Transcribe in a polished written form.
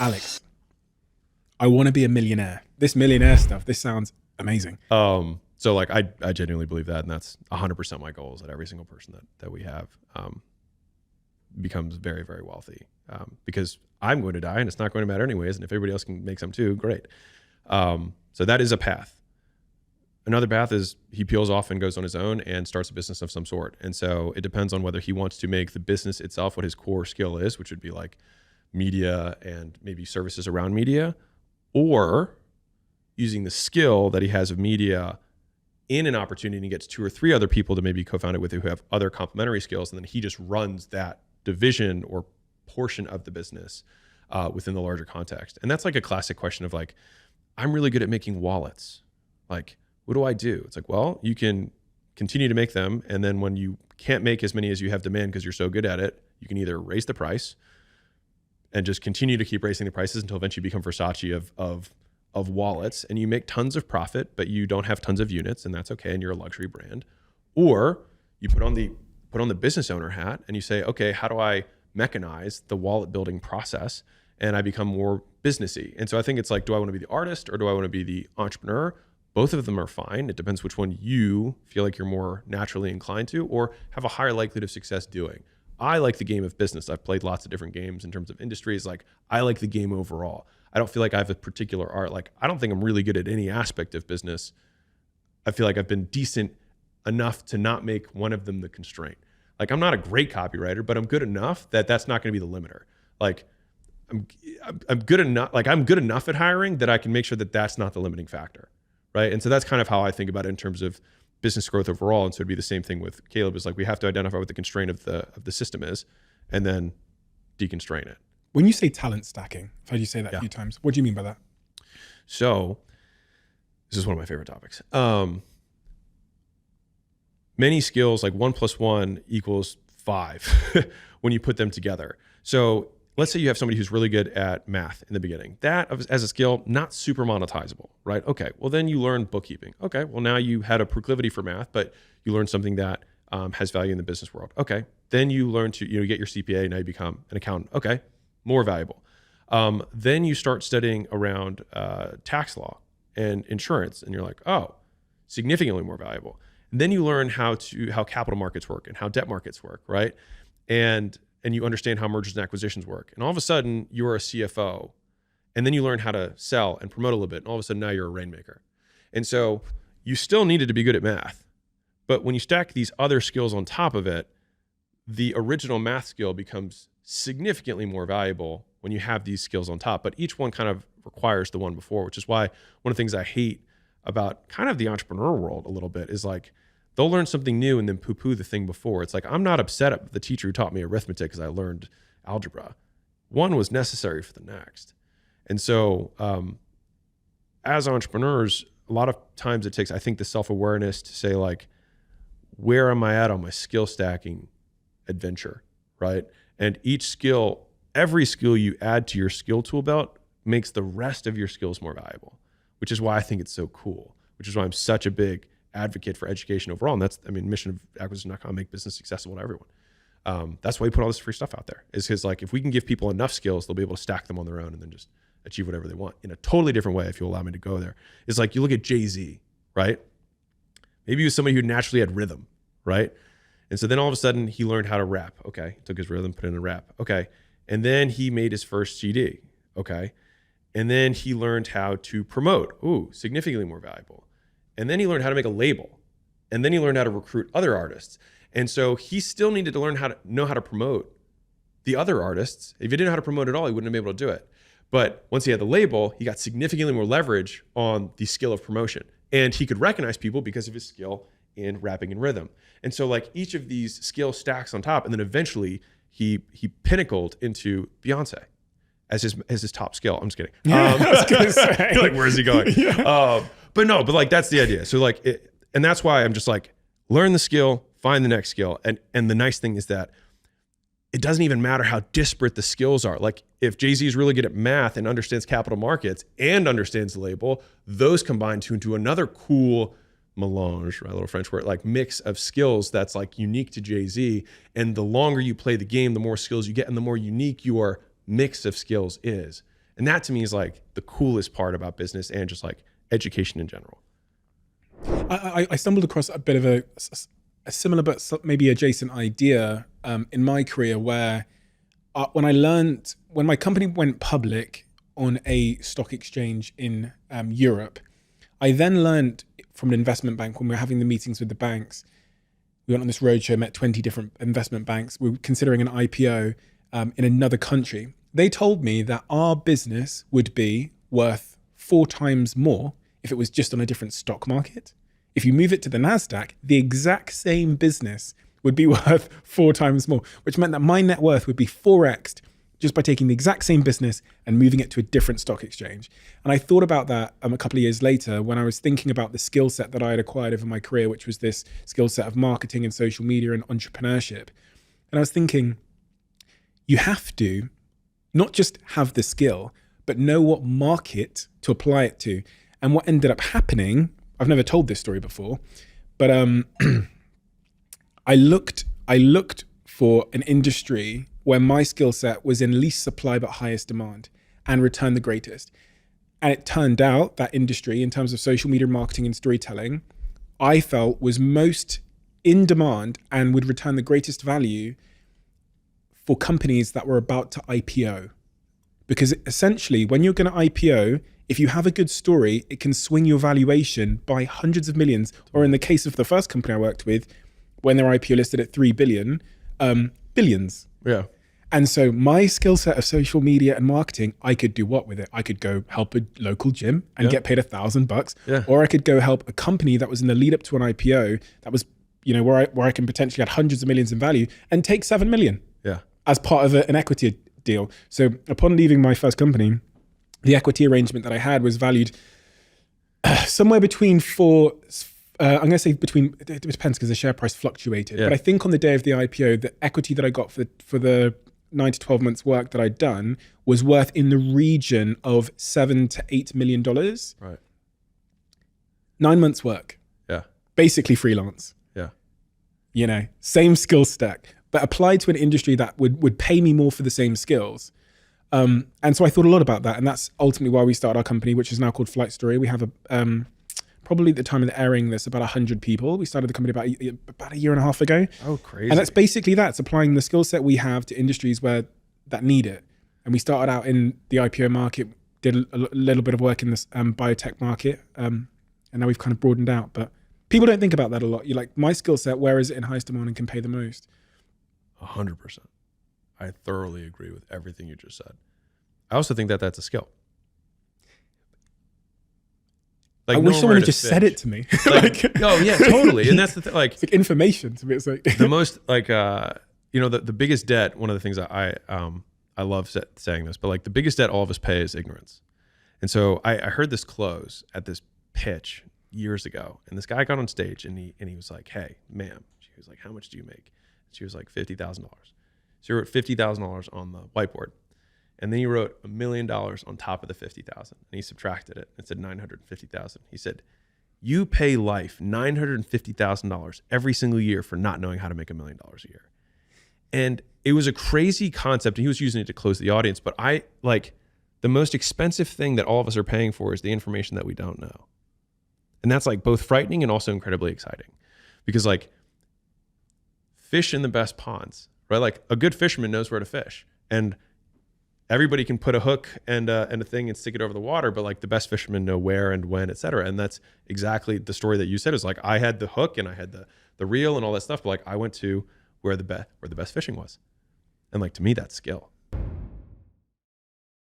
Alex, I want to be a millionaire. This millionaire stuff, this sounds amazing. So like I genuinely believe that, and that's 100% my goal is that every single person that we have becomes very, very wealthy. Because I'm going to die and it's not going to matter anyways. And if everybody else can make some too, great. So that is a path. Another path is he peels off and goes on his own and starts a business of some sort. And so it depends on whether he wants to make the business itself what his core skill is, which would be like media and maybe services around media, or using the skill that he has of media in an opportunity and gets 2 or 3 other people to maybe co-found it with who have other complementary skills. And then he just runs that division or portion of the business within the larger context. And that's like a classic question of like, I'm really good at making wallets. Like, what do I do? It's like, well, you can continue to make them. And then when you can't make as many as you have demand because you're so good at it, you can either raise the price and just continue to keep raising the prices until eventually you become Versace of wallets, and you make tons of profit, but you don't have tons of units, and that's okay, and you're a luxury brand. Or you put on the business owner hat and you say, okay, how do I mechanize the wallet building process? And I become more businessy. And so I think it's like, do I want to be the artist or do I want to be the entrepreneur? Both of them are fine. It depends which one you feel like you're more naturally inclined to or have a higher likelihood of success doing. I like the game of business. I've played lots of different games in terms of industries. Like, I like the game overall. I don't feel like I have a particular art. Like, I don't think I'm really good at any aspect of business. I feel like I've been decent enough to not make one of them the constraint. Like, I'm not a great copywriter, but I'm good enough that that's not going to be the limiter. Like, I'm good enough. Like, I'm good enough at hiring that I can make sure that that's not the limiting factor, right? And so that's kind of how I think about it in terms of business growth overall. And so it'd be the same thing with Caleb. Is like, we have to identify what the constraint of the system is, and then deconstrain it. When you say talent stacking, I've heard you say that a few times. What do you mean by that? So this is one of my favorite topics. Many skills, like 1 + 1 = 5 when you put them together. So let's say you have somebody who's really good at math in the beginning. That as a skill, not super monetizable, right? Okay, well then you learn bookkeeping. Okay, well now you had a proclivity for math, but you learned something that has value in the business world. Okay, then you learn to get your CPA, now you become an accountant. Okay, more valuable. Then you start studying around tax law and insurance, and you're like, oh, significantly more valuable. And then you learn how capital markets work and how debt markets work, right? And you understand how mergers and acquisitions work. And all of a sudden, you're a CFO. And then you learn how to sell and promote a little bit. And all of a sudden, now you're a rainmaker. And so you still needed to be good at math. But when you stack these other skills on top of it, the original math skill becomes significantly more valuable when you have these skills on top. But each one kind of requires the one before, which is why one of the things I hate about kind of the entrepreneur world a little bit is like, they'll learn something new and then poo-poo the thing before. It's like, I'm not upset at the teacher who taught me arithmetic because I learned algebra. One was necessary for the next. And so as entrepreneurs, a lot of times it takes, I think, the self-awareness to say like, where am I at on my skill stacking adventure, right? And each skill, every skill you add to your skill tool belt makes the rest of your skills more valuable, which is why I think it's so cool, which is why I'm such a big advocate for education overall. And that's, mission of acquisition.com, make business accessible to everyone. That's why we put all this free stuff out there, is because like, if we can give people enough skills, they'll be able to stack them on their own and then just achieve whatever they want in a totally different way. If you allow me to go there, it's like, you look at Jay-Z, right? Maybe he was somebody who naturally had rhythm, right? And so then all of a sudden he learned how to rap. Okay. Took his rhythm, put it in a rap. Okay. And then he made his first CD. Okay. And then he learned how to promote. Ooh, significantly more valuable. And then he learned how to make a label. And then he learned how to recruit other artists. And so he still needed to learn how to promote the other artists. If he didn't know how to promote at all, he wouldn't have been able to do it. But once he had the label, he got significantly more leverage on the skill of promotion. And he could recognize people because of his skill in rapping and rhythm. And so like, each of these skill stacks on top, and then eventually he pinnacled into Beyonce as his top skill. I'm just kidding. I was gonna say. Like, where is he going? Yeah. But like, that's the idea. So like, and that's why I'm just like, learn the skill, find the next skill. And the nice thing is that it doesn't even matter how disparate the skills are. Like, if Jay-Z is really good at math and understands capital markets and understands the label, those combine to into another cool melange, right? A little French word, like mix of skills that's like unique to Jay-Z. And the longer you play the game, the more skills you get and the more unique your mix of skills is. And that to me is like the coolest part about business and just like education in general. I stumbled across a bit of a similar but maybe adjacent idea in my career where when my company went public on a stock exchange in Europe, I then learned from an investment bank when we were having the meetings with the banks. We went on this roadshow, met 20 different investment banks. We were considering an IPO in another country. They told me that our business would be worth 4 times more if it was just on a different stock market. If you move it to the NASDAQ, the exact same business would be worth 4 times more, which meant that my net worth would be 4x'd just by taking the exact same business and moving it to a different stock exchange. And I thought about that a couple of years later when I was thinking about the skill set that I had acquired over my career, which was this skill set of marketing and social media and entrepreneurship. And I was thinking, you have to not just have the skill, but know what market to apply it to. And what ended up happening, I've never told this story before, but I looked for an industry where my skill set was in least supply but highest demand and returned the greatest. And it turned out that industry, in terms of social media marketing and storytelling, I felt was most in demand and would return the greatest value for companies that were about to IPO. Because essentially, when you're going to IPO, if you have a good story, it can swing your valuation by hundreds of millions. Or in the case of the first company I worked with, when their IPO listed at 3 billion, billions. Yeah. And so my skill set of social media and marketing, I could do what with it? I could go help a local gym and get paid $1,000, or I could go help a company that was in the lead up to an IPO that was, where I can potentially add hundreds of millions in value and take 7 million as part of an equity deal. So upon leaving my first company, the equity arrangement that I had was valued somewhere between I'm going to say between, it depends because the share price fluctuated. But I think on the day of the IPO, the equity that I got for the 9 to 12 months work that I'd done was worth in the region of $7 to $8 million. Right. 9 months work. Yeah. Basically freelance. Yeah. Same skill stack, but applied to an industry that would pay me more for the same skills. And so I thought a lot about that. And that's ultimately why we started our company, which is now called Flight Story. We have probably at the time of the airing this, about 100 people. We started the company about a year and a half ago. Oh, crazy. And that's basically that. It's applying the skill set we have to industries that need it. And we started out in the IPO market, did a little bit of work in this biotech market. And now we've kind of broadened out. But people don't think about that a lot. You're like, my skill set, where is it in highest demand and can pay the most? 100%. I thoroughly agree with everything you just said. I also think that that's a skill. Like, I wish someone had just said it to me. Oh yeah, totally. And that's the thing. Like, it's like information to me. It's like the most the biggest debt. One of the things that I love saying this, but like the biggest debt all of us pay is ignorance. And so I heard this close at this pitch years ago, and this guy got on stage and he was like, "Hey, ma'am," she was like, "How much do you make?" She was like, $50,000. So he wrote $50,000 on the whiteboard. And then he wrote $1 million on top of the 50,000, and he subtracted it. It said 950,000. He said, "You pay life $950,000 every single year for not knowing how to make $1 million a year." And it was a crazy concept. And he was using it to close the audience. But the most expensive thing that all of us are paying for is the information that we don't know. And that's like both frightening and also incredibly exciting, because like fish in the best ponds, right? Like a good fisherman knows where to fish, and everybody can put a hook and a thing and stick it over the water, but like the best fishermen know where and when, et cetera. And that's exactly the story that you said. Is like, I had the hook and I had the reel and all that stuff, but like I went to where the best fishing was. And like, to me, that's skill.